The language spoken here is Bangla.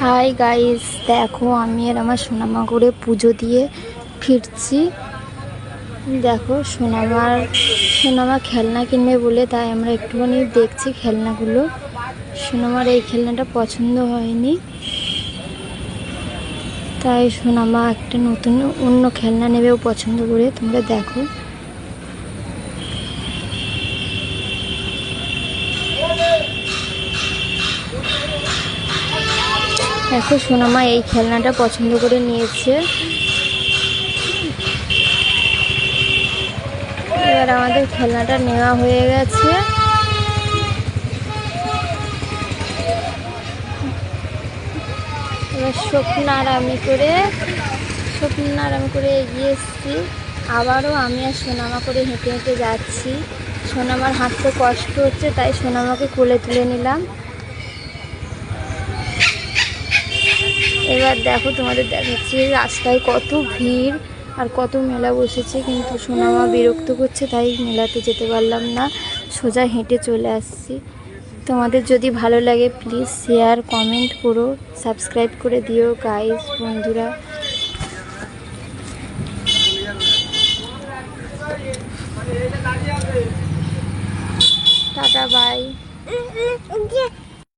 হাই গাইস, দেখো আমি আর আমার সোনামা করে পুজো দিয়ে ফিরছি। দেখো সোনামা খেলনা কিনবে বলে তাই আমরা একটুখানি দেখছি খেলনাগুলো। সোনামার এই খেলনাটা পছন্দ হয়নি, তাই সোনামা একটা নতুন অন্য খেলনা নেবেও পছন্দ করে। তোমরা দেখো, দেখো সোনামা এই খেলনাটা পছন্দ করে নিয়েছে। এবার আমাদের খেলনাটা নেওয়া হয়ে গেছে। এবার স্বপ্ন আরামি করে এগিয়ে এসেছি। আবারও আমি আর সোনামা করে হেঁটে হেঁটে যাচ্ছি। সোনামার হাঁটতে কষ্ট হচ্ছে, তাই সোনামাকে কোলে তুলে নিলাম। এবার দেখো, তোমাদের দেখাচ্ছি রাস্তায় কত ভিড় আর কত মেলা বসেছে, কিন্তু সোনামা বিরক্ত করছে তাই মেলাতে যেতে পারলাম না, সোজা হেঁটে চলে আসছি। তোমাদের যদি ভালো লাগে প্লিজ শেয়ার কমেন্ট করো, সাবস্ক্রাইব করে দিও গাইস বন্ধুরা। Tata bye.